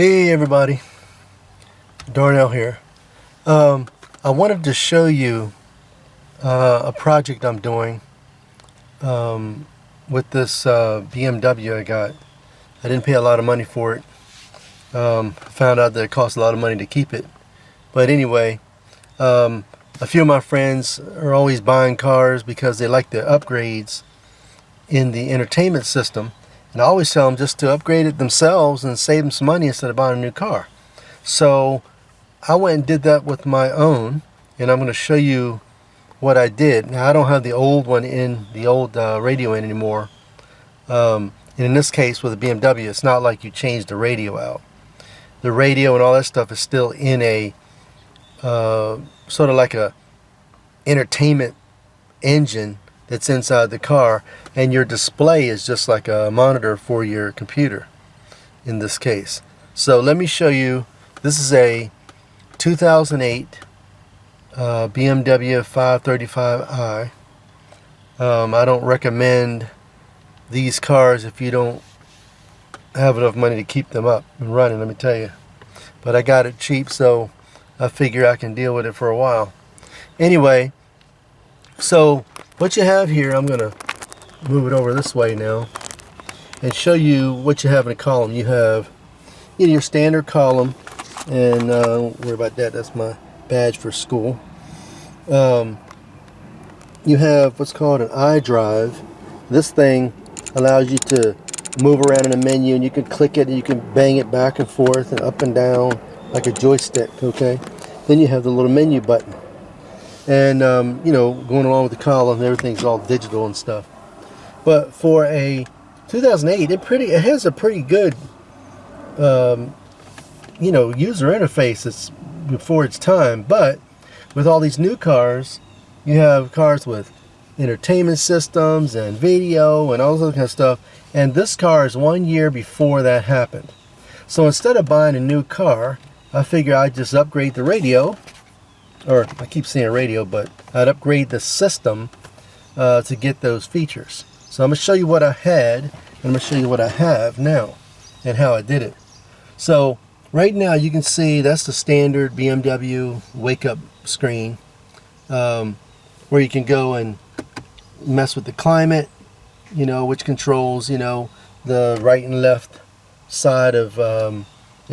Hey everybody, Darnell here. I wanted to show you a project I'm doing with this BMW I got. I didn't pay a lot of money for it. Found out that it costs a lot of money to keep it. But anyway, a few of my friends are always buying cars because they like the upgrades in the entertainment system. And I always tell them just to upgrade it themselves and save them some money instead of buying a new car. So I went and did that with my own, and I'm going to show you what I did. Now I don't have the old one in, the old radio in anymore. And in this case with a BMW, it's not like you change the radio out. The radio and all that stuff is still in a sort of like a entertainment engine that's inside the car, and your display is just like a monitor for your computer in this case. So let me show you. This is a 2008 BMW 535i. I don't recommend these cars if you don't have enough money to keep them up and running, let me tell you. But I got it cheap, so I figure I can deal with it for a while. Anyway, so what you have here, I'm going to move it over this way now and show you what you have in a column. You have your standard column, and don't worry about that, that's my badge for school. You have what's called an iDrive. This thing allows you to move around in a menu, and you can click it and you can bang it back and forth and up and down like a joystick. Okay, then you have the little menu button. And going along with the column, everything's all digital and stuff. But for a 2008, it has a pretty good user interface. It's before its time. But with all these new cars, you have cars with entertainment systems and video and all this other kind of stuff. And this car is 1 year before that happened. So instead of buying a new car, I figure I'd just upgrade the radio. Or I keep saying radio, but I'd upgrade the system to get those features. So I'm going to show you what I had, and I'm going to show you what I have now and how I did it. So right now you can see that's the standard BMW wake up screen, where you can go and mess with the climate, which controls the right and left side of the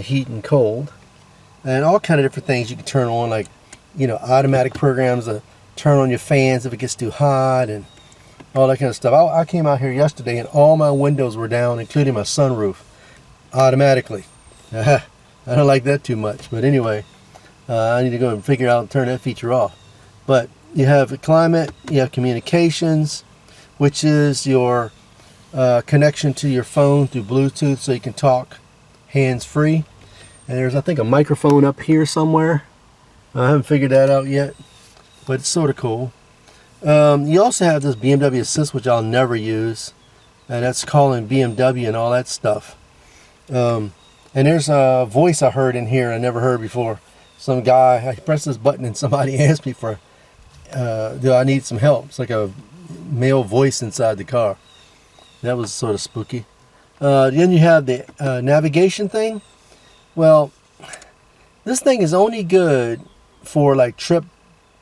heat and cold, and all kind of different things you can turn on, like automatic programs to turn on your fans if it gets too hot and all that kind of stuff. I came out here yesterday and all my windows were down, including my sunroof, automatically. I don't like that too much, but anyway, I need to go and figure out and turn that feature off. But you have the climate, you have communications, which is your connection to your phone through Bluetooth, so you can talk hands-free. And there's, I think, a microphone up here somewhere. I haven't figured that out yet, but it's sort of cool. You also have this BMW Assist, which I'll never use, and that's calling BMW and all that stuff. And there's a voice I heard in here I never heard before. Some guy, I pressed this button and somebody asked me for, do I need some help? It's like a male voice inside the car. That was sort of spooky. Then you have the navigation thing. Well, this thing is only good for like trip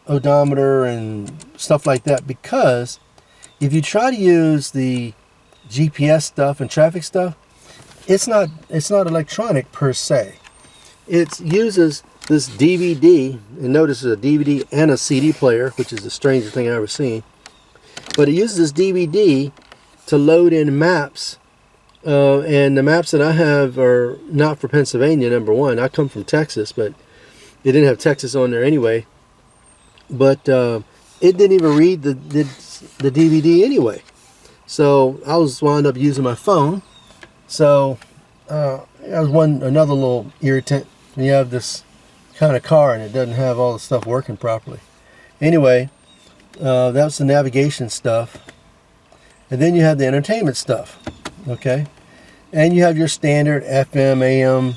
odometer and stuff like that, because if you try to use the GPS stuff and traffic stuff, it's not electronic per se. It uses this DVD, and notice it's a DVD and a CD player, which is the strangest thing I've ever seen. But it uses this DVD to load in maps, and the maps that I have are not for Pennsylvania, number one. I come from Texas, but it didn't have Texas on there anyway. But it didn't even read the DVD anyway. So I wound up using my phone. So that was another little irritant when you have this kind of car and it doesn't have all the stuff working properly. Anyway, that's the navigation stuff. And then you have the entertainment stuff. Okay? And you have your standard FM, AM.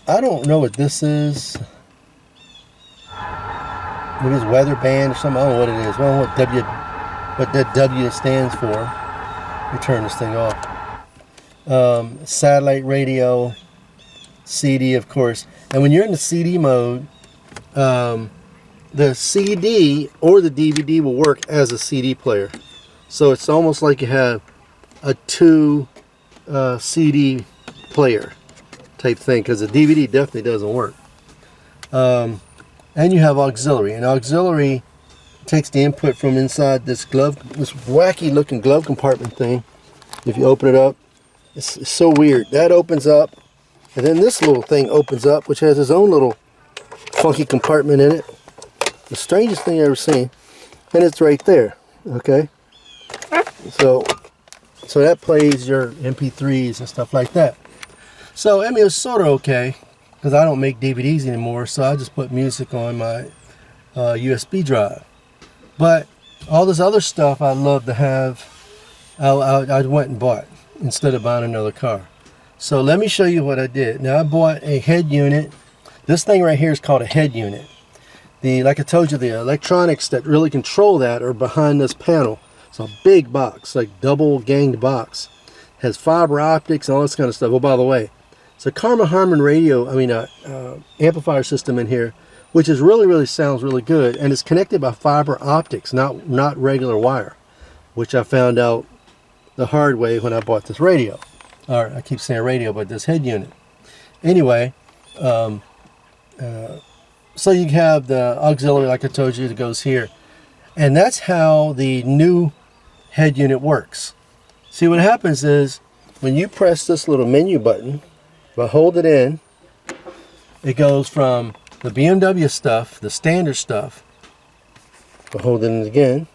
I don't know what this is. Maybe it's weather band or something. I don't know what it is. I don't know what that W stands for. Let me turn this thing off. Satellite radio, CD, of course. And when you're in the CD mode, the CD or the DVD will work as a CD player. So it's almost like you have a 2 CD player type thing, because the DVD definitely doesn't work. And you have auxiliary, and auxiliary takes the input from inside this wacky looking glove compartment thing. If you open it up, it's so weird. That opens up, and then this little thing opens up, which has its own little funky compartment in it. The strangest thing I've ever seen. And it's right there. Okay, so that plays your MP3s and stuff like that. So I mean, it was sort of okay, because I don't make DVDs anymore, so I just put music on my USB drive. But all this other stuff I love to have, I went and bought instead of buying another car. So let me show you what I did. Now I bought a head unit. This thing right here is called a head unit. Like I told you, the electronics that really control that are behind this panel. It's a big box, like double ganged box. Has fiber optics and all this kind of stuff. Oh, by the way, it's a Karma Harman radio, amplifier system in here, which is really sounds really good, and it's connected by fiber optics, not regular wire, which I found out the hard way when I bought this radio. Or I keep saying radio, but this head unit. Anyway, so you have the auxiliary, like I told you, that goes here, and that's how the new head unit works. See, what happens is when you press this little menu button, but hold it in, it goes from the BMW stuff, the standard stuff, but hold it in again,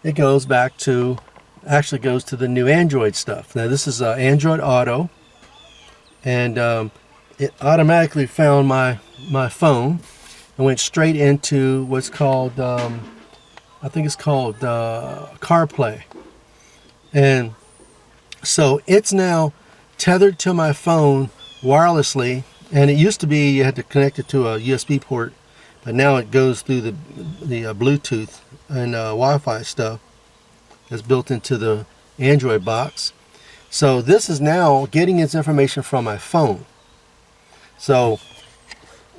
it goes back to, actually goes to the new Android stuff. Now this is Android Auto, and it automatically found my phone and went straight into what's called, I think it's called CarPlay. And so it's now tethered to my phone wirelessly, and it used to be you had to connect it to a USB port, but now it goes through the Bluetooth and Wi-Fi stuff that's built into the Android box. So this is now getting its information from my phone. So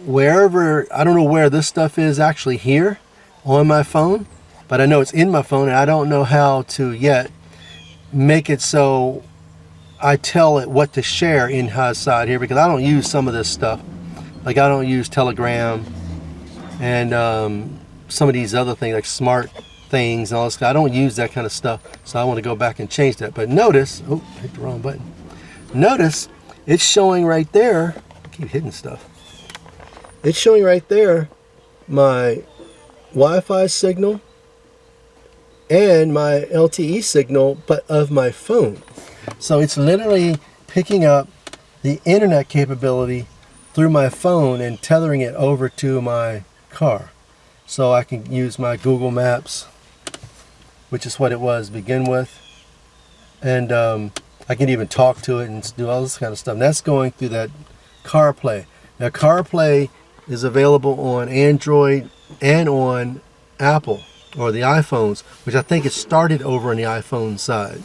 wherever, I don't know where this stuff is actually here on my phone, but I know it's in my phone, and I don't know how to yet make it so I tell it what to share inside here, because I don't use some of this stuff. Like I don't use Telegram and some of these other things like smart things and all this. I don't use that kind of stuff, so I want to go back and change that. But notice, oh, I hit the wrong button. Notice it's showing right there. I keep hitting stuff. It's showing right there my Wi-Fi signal and my LTE signal, but of my phone. So it's literally picking up the internet capability through my phone and tethering it over to my car. So I can use my Google Maps, which is what it was to begin with. And I can even talk to it and do all this kind of stuff. And that's going through that CarPlay. Now CarPlay is available on Android and on Apple, or the iPhones, which I think it started over on the iPhone side.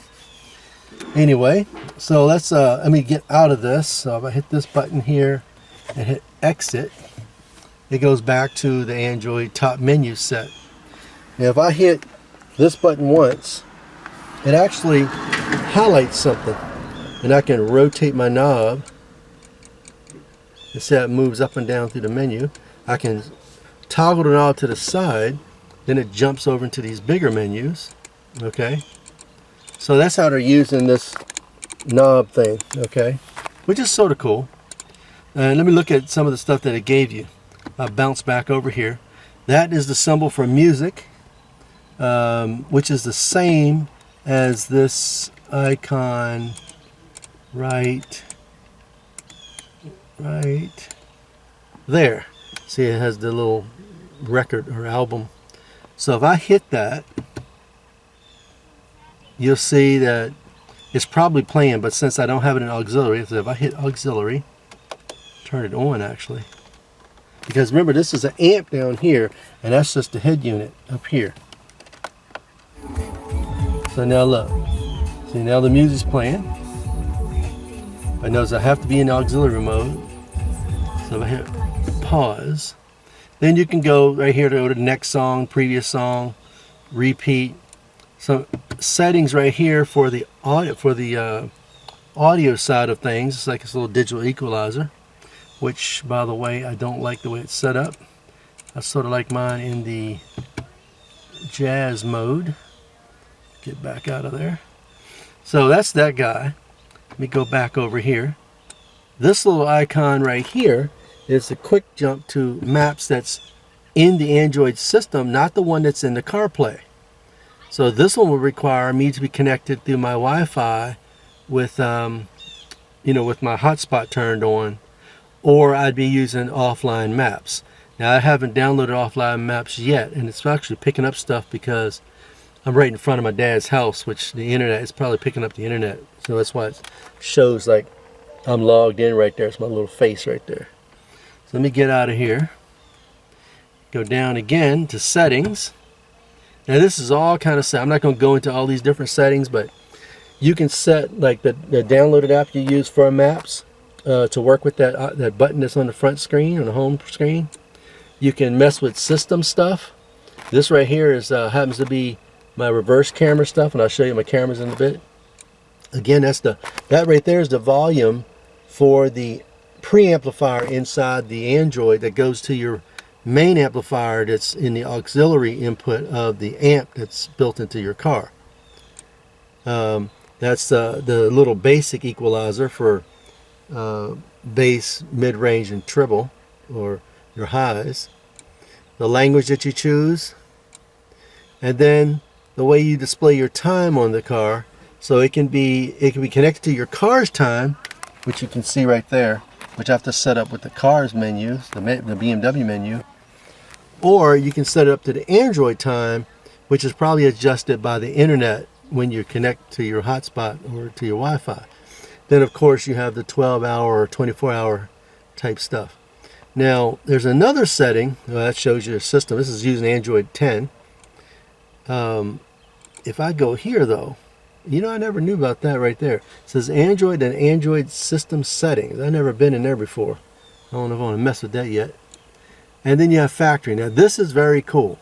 Anyway, so let's let me get out of this. So if I hit this button here and hit exit, it goes back to the Android top menu set. Now if I hit this button once, it actually highlights something, and I can rotate my knob and see how it moves up and down through the menu. I can toggle the knob to the side, then it jumps over into these bigger menus. Okay, so that's how they're using this knob thing. Okay, which is sort of cool. And let me look at some of the stuff that it gave you. I'll bounce back over here. That is the symbol for music, which is the same as this icon right there. See, it has the little record or album. So if I hit that, you'll see that it's probably playing, but since I don't have it in auxiliary, so if I hit auxiliary, turn it on actually, because remember this is an amp down here, and that's just the head unit up here. So now look, see, now the music's playing. If I notice I have to be in auxiliary mode. So if I hit pause, then you can go right here to go to the next song, previous song, repeat. Some settings right here for the audio side of things. It's like this little digital equalizer, which, by the way, I don't like the way it's set up. I sort of like mine in the jazz mode. Get back out of there. So that's that guy. Let me go back over here. This little icon right here is a quick jump to maps that's in the Android system, not the one that's in the CarPlay. So this one will require me to be connected through my Wi-Fi with, with my hotspot turned on, or I'd be using offline maps. Now I haven't downloaded offline maps yet, and it's actually picking up stuff because I'm right in front of my dad's house, which the internet is probably picking up the internet. So that's why it shows like I'm logged in right there. It's my little face right there. So let me get out of here. Go down again to settings. Now this is all kind of set. I'm not going to go into all these different settings, but you can set like the downloaded app you use for maps to work with that button that's on the front screen, on the home screen. You can mess with system stuff. This right here is happens to be my reverse camera stuff, and I'll show you my cameras in a bit. Again, that right there is the volume for the preamplifier inside the Android that goes to your main amplifier that's in the auxiliary input of the amp that's built into your car. That's the little basic equalizer for bass, mid-range, and treble, or your highs. The language that you choose, and then the way you display your time on the car. So it can be connected to your car's time, which you can see right there, which I have to set up with the car's menu, the BMW menu. Or you can set it up to the Android time, which is probably adjusted by the internet when you connect to your hotspot or to your Wi-Fi. Then of course you have the 12-hour or 24-hour type stuff. Now there's another setting that shows your system. This is using Android 10. If I go here though, I never knew about that right there. It says Android and Android system settings. I've never been in there before. I don't know if I want to mess with that yet. And then you have factory. Now this is very cool,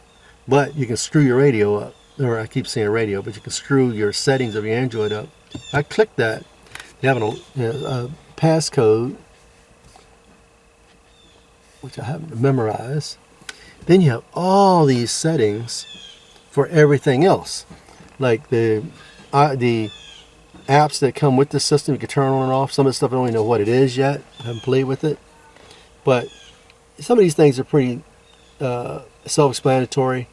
but you can screw your radio up. Or I keep saying radio, but you can screw your settings of your Android up. I click that. You have a passcode, which I haven't memorized. Then you have all these settings for everything else, like the apps that come with the system. You can turn on and off. Some of the stuff I don't even know what it is yet. I haven't played with it, but some of these things are pretty self-explanatory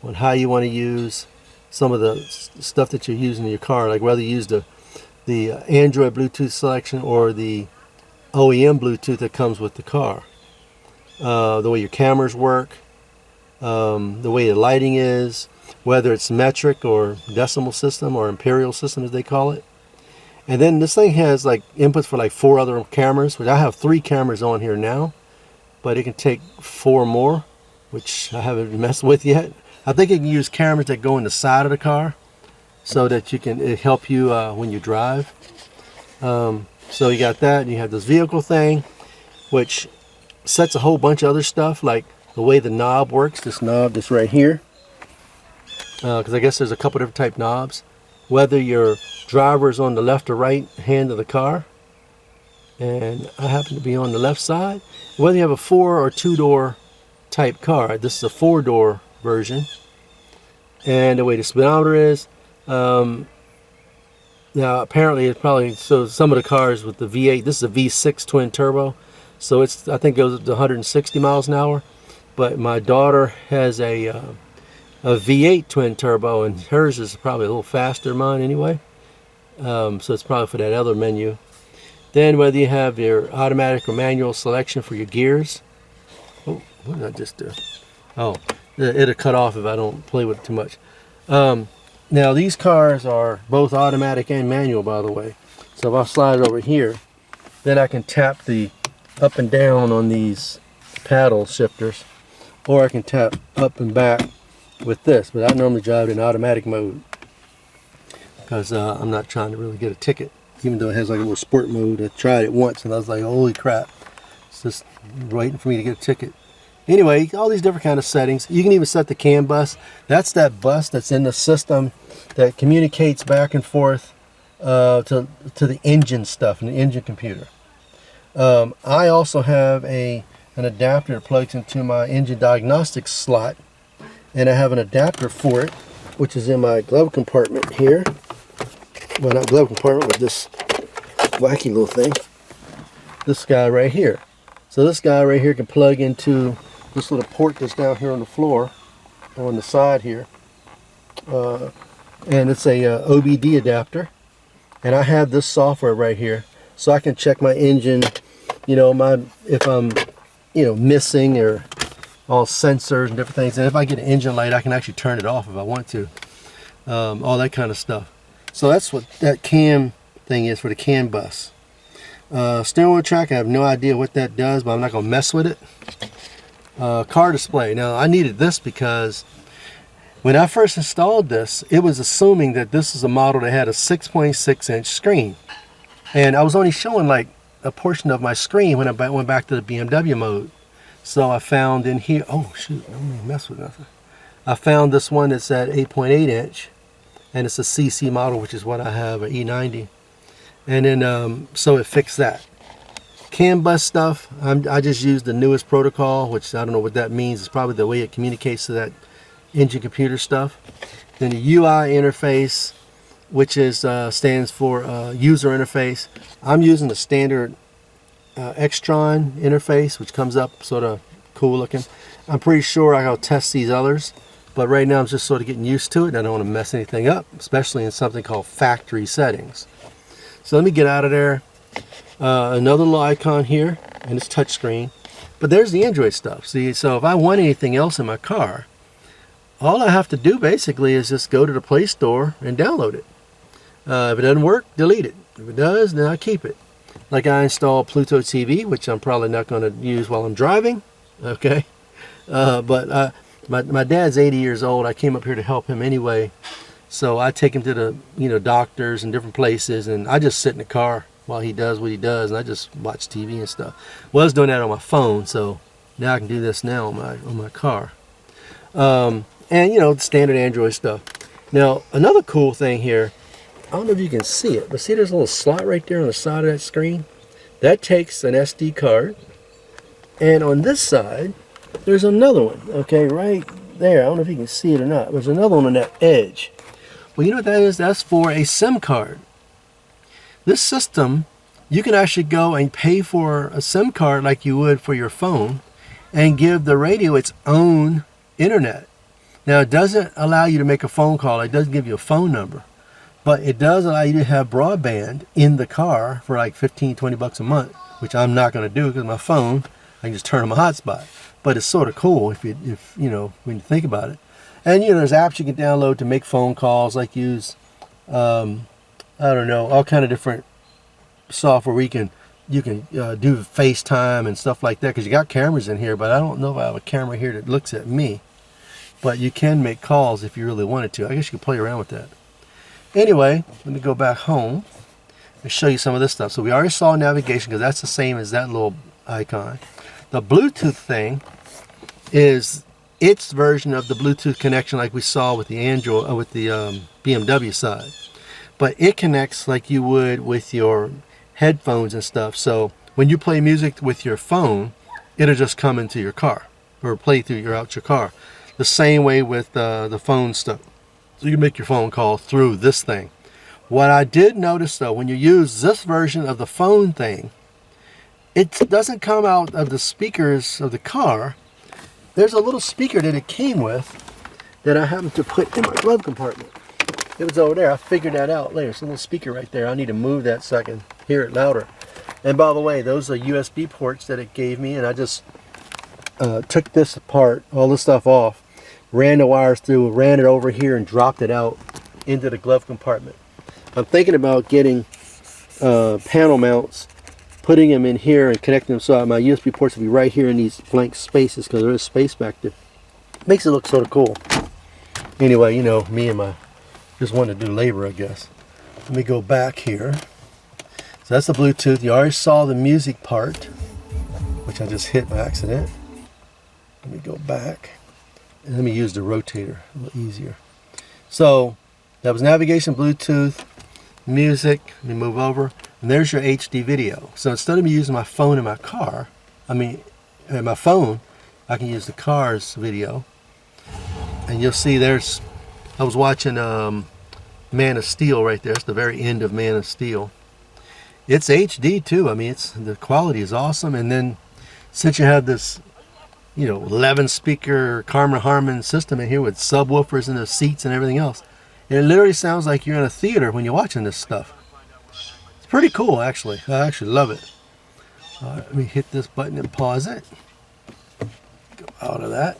on how you want to use some of the stuff that you're using in your car, like whether you use the Android Bluetooth selection or the OEM Bluetooth that comes with the car. The way your cameras work, the way the lighting is, whether it's metric or decimal system or imperial system as they call it. And then this thing has like inputs for like 4 other cameras, which I have 3 cameras on here now, but it can take 4 more, which I haven't messed with yet. I think it can use cameras that go in the side of the car so that it help you when you drive. So you got that, and you have this vehicle thing, which sets a whole bunch of other stuff, like the way the knob works, this knob that's right here. Because I guess there's a couple different type knobs. Whether your driver is on the left or right hand of the car, and I happen to be on the left side. Whether you have a 4 or 2-door type car. This is a 4-door version. And the way the speedometer is. Now apparently it's probably, so some of the cars with the V8, this is a V6 twin turbo. So it's, I think it goes up to 160 miles an hour. But my daughter has a V8 twin turbo, and hers is probably a little faster than mine anyway. So it's probably for that other menu. Then whether you have your automatic or manual selection for your gears. Oh, what did I just do? Oh, it'll cut off if I don't play with it too much. Now these cars are both automatic and manual, by the way. So if I slide it over here, then I can tap the up and down on these paddle shifters, or I can tap up and back with this, but I normally drive it in automatic mode because I'm not trying to really get a ticket. even though it has like a little sport mode. I tried it once and I was like, holy crap, it's just waiting for me to get a ticket. Anyway, all these different kind of settings. You can even set the CAN bus. That's that bus that's in the system that communicates back and forth to the engine stuff and the engine computer. I also have an adapter that plugs into my engine diagnostics slot, and I have an adapter for it, which is in my glove compartment here. Well, not glove compartment, but this wacky little thing. This guy right here. So this guy right here can plug into this little port that's down here on the floor, on the side here. And it's a OBD adapter. And I have this software right here, so I can check my engine, you know, if I'm, you know, missing, or all sensors and different things. And if I get an engine light, I can actually turn it off if I want to. All that kind of stuff. So that's what that CAN thing is for the CAN bus. Steering wheel track, I have no idea what that does, but I'm not going to mess with it. Car display. Now, I needed this because when I first installed this, it was assuming that this is a model that had a 6.6 inch screen. And I was only showing like a portion of my screen when I went back to the BMW mode. So I found in here, oh shoot, I don't even mess with nothing. I found this one that's at 8.8 inch, and it's a CC model, which is what I have, an E90. And then, so it fixed that. CAN bus stuff, I just used the newest protocol, which I don't know what that means. It's probably the way it communicates to that engine computer stuff. Then the UI interface, which is stands for user interface. I'm using the standard Extron interface, which comes up sort of cool looking. I'm pretty sure I'll test these others, but right now I'm just sort of getting used to it. I don't want to mess anything up, especially in something called factory settings. So let me get out of there. Another little icon here, and it's touchscreen. But there's the Android stuff. See, so if I want anything else in my car, all I have to do basically is just go to the Play Store and download it. If it doesn't work, delete it. If it does, then I keep it. Like I installed Pluto TV, which I'm probably not going to use while I'm driving. Okay, but my dad's 80 years old. I came up here to help him anyway, so I take him to the doctors and different places, and I just sit in the car while he does what he does, and I just watch TV and stuff. Well, I was doing that on my phone, so now I can do this now on my car. And the standard Android stuff. Now another cool thing here, I don't know if you can see it, but see there's a little slot right there on the side of that screen? That takes an SD card. And on this side, there's another one, okay, right there. I don't know if you can see it or not. There's another one on that edge. Well, you know what that is? That's for a SIM card. This system, you can actually go and pay for a SIM card like you would for your phone and give the radio its own internet. Now, it doesn't allow you to make a phone call. It doesn't give you a phone number. But it does allow you to have broadband in the car for like 15, 20 bucks a month, which I'm not going to do because my phone, I can just turn on my hotspot. But it's sort of cool if when you think about it. And there's apps you can download to make phone calls, like use I don't know, all kind of different software where you can do FaceTime and stuff like that, because you got cameras in here, but I don't know if I have a camera here that looks at me. But you can make calls if you really wanted to. I guess you could play around with that. Anyway, let me go back home and show you some of this stuff. So we already saw navigation, because that's the same as that little icon. The Bluetooth thing is its version of the Bluetooth connection like we saw with the Android, with the BMW side. But it connects like you would with your headphones and stuff. So when you play music with your phone, it'll just come into your car or play through your car. The same way with the phone stuff. So you can make your phone call through this thing. What I did notice though, when you use this version of the phone thing, it doesn't come out of the speakers of the car. There's a little speaker that it came with that I happened to put in my glove compartment. It was over there. I figured that out later. It's a little speaker right there. I need to move that so I can hear it louder. And by the way, those are USB ports that it gave me, and I just took this apart, all this stuff off, ran the wires through, ran it over here, and dropped it out into the glove compartment. I'm thinking about getting panel mounts, putting them in here and connecting them so my USB ports will be right here in these blank spaces, because there is space back there. Makes it look sort of cool. Anyway, me and my just wanted to do labor, I guess. Let me go back here. So that's the Bluetooth. You already saw the music part, which I just hit by accident. Let me go back. And let me use the rotator, a little easier. So that was navigation, Bluetooth, music. Let me move over. And there's your HD video. So instead of me using my phone in my car, my phone, I can use the car's video. And you'll see I was watching Man of Steel right there. It's the very end of Man of Steel. It's HD too. The quality is awesome. And then since you have this, 11 speaker Harman system in here with subwoofers in the seats and everything else, it literally sounds like you're in a theater when you're watching this stuff. It's pretty cool, actually. I actually love it. All right, let me hit this button and pause it. Go out of that.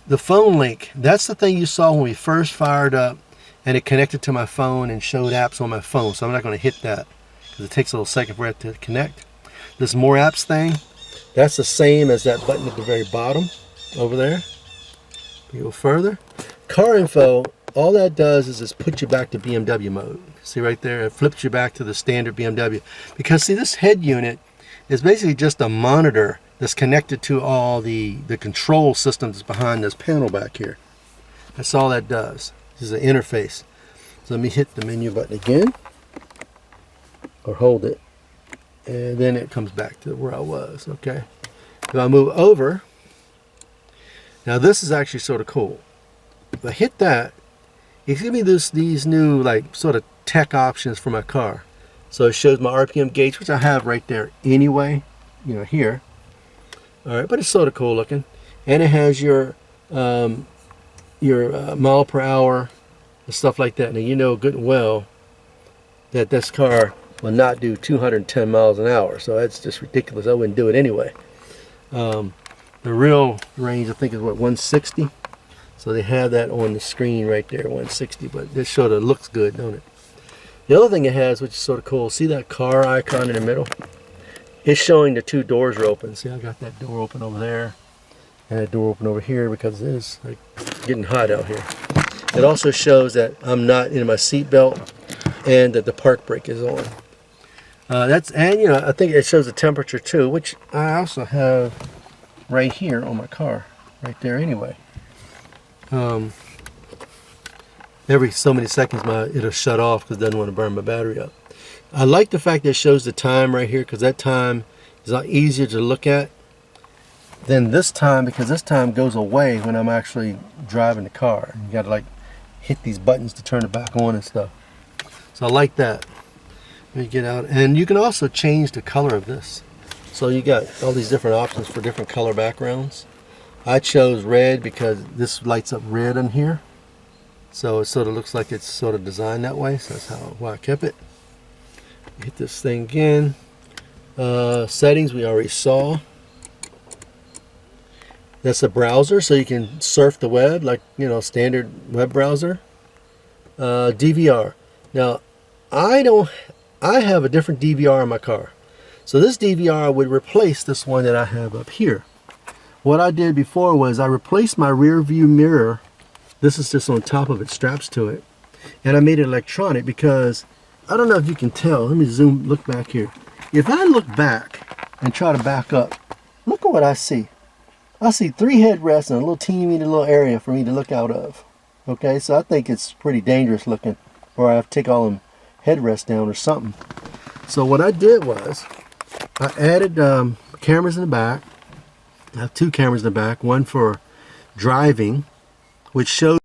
The phone link, that's the thing you saw when we first fired up, and it connected to my phone and showed apps on my phone. So I'm not going to hit that because it takes a little second for it to connect. This more apps thing, that's the same as that button at the very bottom over there. You go further. Car info, all that does is just put you back to BMW mode. See right there, it flips you back to the standard BMW. Because see, this head unit is basically just a monitor that's connected to all the control systems behind this panel back here. That's all that does. This is an interface. So let me hit the menu button again, or hold it, and then it comes back to where I was. Okay. If I move over, now this is actually sort of cool. If I hit that, it's giving me these new sort of tech options for my car. So it shows my RPM gauge, which I have right there anyway, here. All right, but it's sort of cool looking, and it has your mile per hour and stuff like that. Now you know good and well that this car will not do 210 miles an hour, so that's just ridiculous. I wouldn't do it anyway. The real range, I think, is what, 160. So they have that on the screen right there, 160. But this sort of looks good, don't it? The other thing it has, which is sort of cool, see that car icon in the middle? It's showing the two doors are open. See, I got that door open over there and that door open over here because it is getting hot out here. It also shows that I'm not in my seat belt and that the park brake is on. I think it shows the temperature too, which I also have right here on my car, right there anyway. Every so many seconds it'll shut off because it doesn't want to burn my battery up. I like the fact that it shows the time right here because that time is a lot easier to look at than this time, because this time goes away when I'm actually driving the car. You got to hit these buttons to turn it back on and stuff. So I like that. Let me get out, and you can also change the color of this. So you got all these different options for different color backgrounds. I chose red because this lights up red in here. So it sort of looks like it's sort of designed that way. So that's why I kept it. Hit this thing again. Settings we already saw. That's a browser, so you can surf the web like standard web browser. DVR. Now I have a different DVR in my car. So this DVR would replace this one that I have up here. What I did before was I replaced my rear view mirror. This is just on top of it, straps to it. And I made it electronic because, I don't know if you can tell. Let me look back here. If I look back and try to back up, look at what I see. I see 3 headrests and a little teeny little area for me to look out of. Okay, so I think it's pretty dangerous looking, or I have to take all them headrests down or something. So what I did was, I added cameras in the back. I have 2 cameras in the back, one for driving, which shows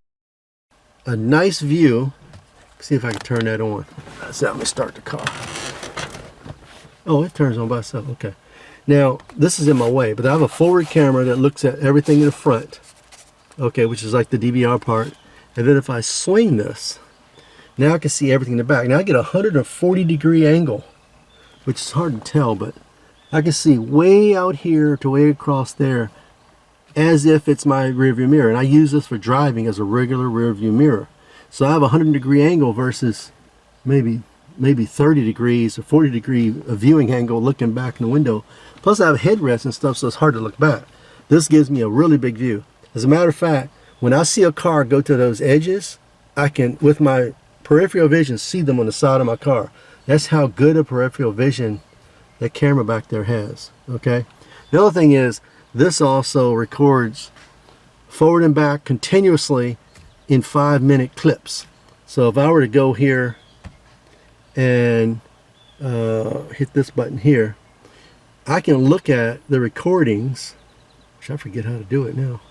a nice view. See if I can turn that on. So I'm gonna start the car. Oh, it turns on by itself. Okay. Now this is in my way, but I have a forward camera that looks at everything in the front. Okay, which is like the DVR part. And then if I swing this, now I can see everything in the back. Now I get a 140-degree angle, which is hard to tell, but I can see way out here to way across there as if it's my rearview mirror. And I use this for driving as a regular rearview mirror. So I have a 100-degree angle versus maybe 30 degrees or 40-degree viewing angle looking back in the window. Plus I have headrests and stuff, so it's hard to look back. This gives me a really big view. As a matter of fact, when I see a car go to those edges, I can, with my peripheral vision, see them on the side of my car. That's how good a peripheral vision that camera back there has. Okay. The other thing is, this also records forward and back continuously in 5-minute clips. So if I were to go here and hit this button here, I can look at the recordings, which I forget how to do it now.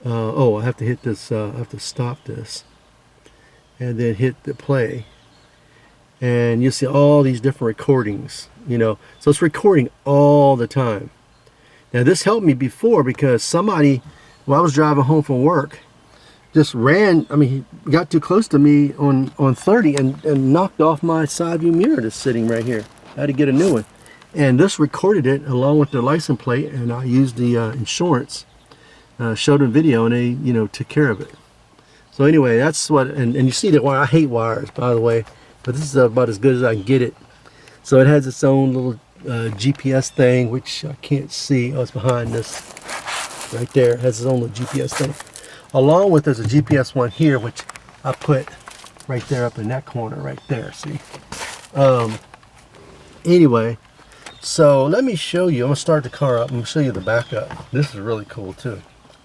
Oh, I have to hit this, I have to stop this and then hit the play, and you see all these different recordings, you know, so it's recording all the time. Now this helped me before because somebody, while I was driving home from work, just ran, I mean, he got too close to me on 30 and knocked off my side view mirror that's sitting right here. I had to get a new one. And this recorded it along with the license plate, and I used the insurance, showed them video, and they, you know, took care of it. So anyway, that's what, and you see that wire, I hate wires, by the way, but this is about as good as I can get it. So it has its own little GPS thing, which I can't see. Oh, it's behind this right there. It has its own little GPS thing. Along with, there's a GPS one here, which I put right there up in that corner right there, see? Anyway, so let me show you. I'm going to start the car up. I'm going to show you the backup. This is really cool too.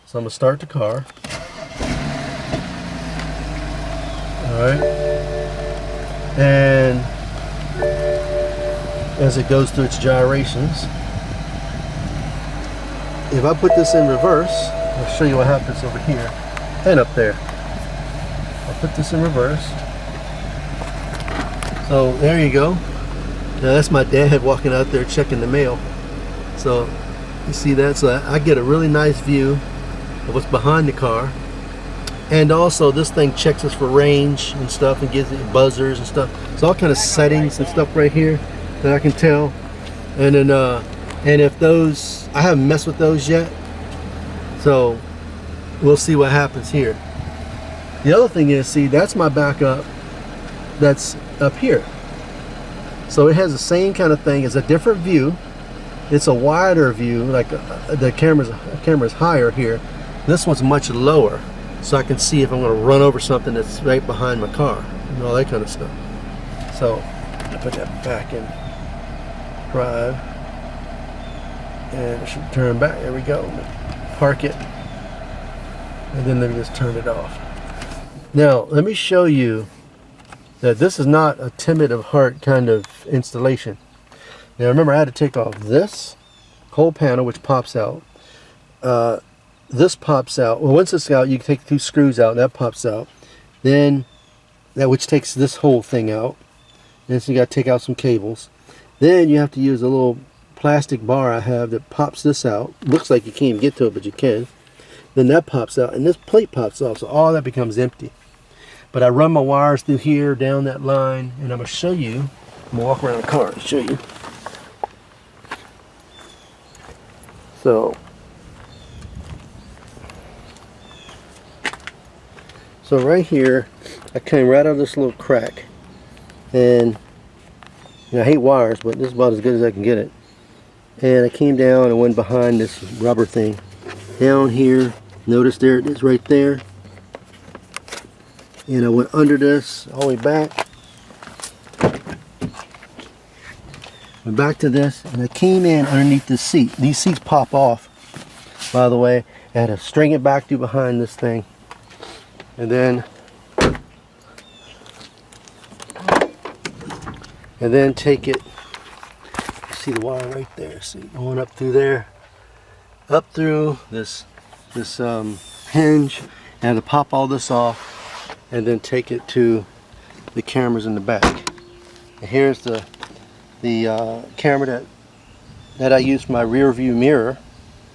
So I'm going to start the car. Alright. And as it goes through its gyrations, if I put this in reverse, I'll show you what happens over here and up there. I'll put this in reverse. So there you go. Now that's my dad walking out there checking the mail. So you see that? So I get a really nice view of what's behind the car. And also this thing checks us for range and stuff and gives it buzzers and stuff. It's all kind of settings and stuff right here that I can tell. And then and if those, I haven't messed with those yet, so we'll see what happens here. The other thing is, see, that's my backup that's up here. So it has the same kind of thing. It's a different view. It's a wider view, like the camera's higher here. This one's much lower, so I can see if I'm going to run over something that's right behind my car and all that kind of stuff. So I put that back in drive, and it should turn back. There we go. Park it, and then let me just turn it off. Now let me show you that this is not a timid of heart kind of installation. Now remember, I had to take off this whole panel, which pops out. This pops out. Well, once it's out, you can take 2 screws out, and that pops out. Then that, which takes this whole thing out. Then so you got to take out some cables. Then you have to use a little plastic bar I have that pops this out. Looks like you can't even get to it, but you can. Then that pops out, and this plate pops off, so all that becomes empty. But I run my wires through here, down that line, and I'm going to show you. I'm going to walk around the car and show you. So right here, I came right out of this little crack. And you know, I hate wires, but this is about as good as I can get it. And I came down and went behind this rubber thing. Down here, notice there it is right there. And I went under this, all the way back. Went back to this, and I came in underneath this seat. These seats pop off, by the way. I had to string it back through behind this thing. And then take it, you see the wire right there, see, going up through there, up through this hinge, and I have to pop all this off, and then take it to the cameras in the back. And here's the camera that I use for my rear view mirror.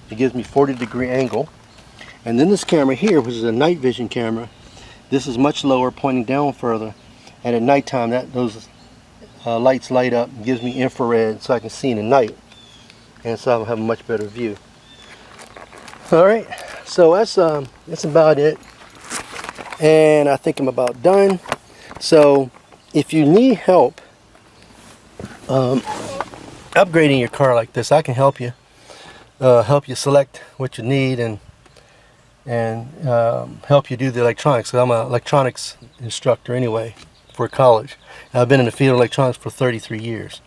It gives me 40-degree angle. And then this camera here, which is a night vision camera, this is much lower, pointing down further. And at nighttime, those lights light up and gives me infrared, so I can see in the night. And so I'll have a much better view. All right, so that's about it. And I think I'm about done. So if you need help upgrading your car like this, I can help you. Help you select what you need and help you do the electronics. So I'm an electronics instructor anyway. for college. I've been in the field of electronics for 33 years.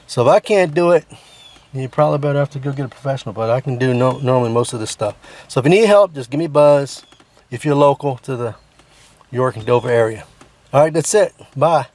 So if I can't do it, you probably better have to go get a professional, but I can do normally most of this stuff. So if you need help, just give me a buzz if you're local to the York and Dover area. All right, that's it. Bye.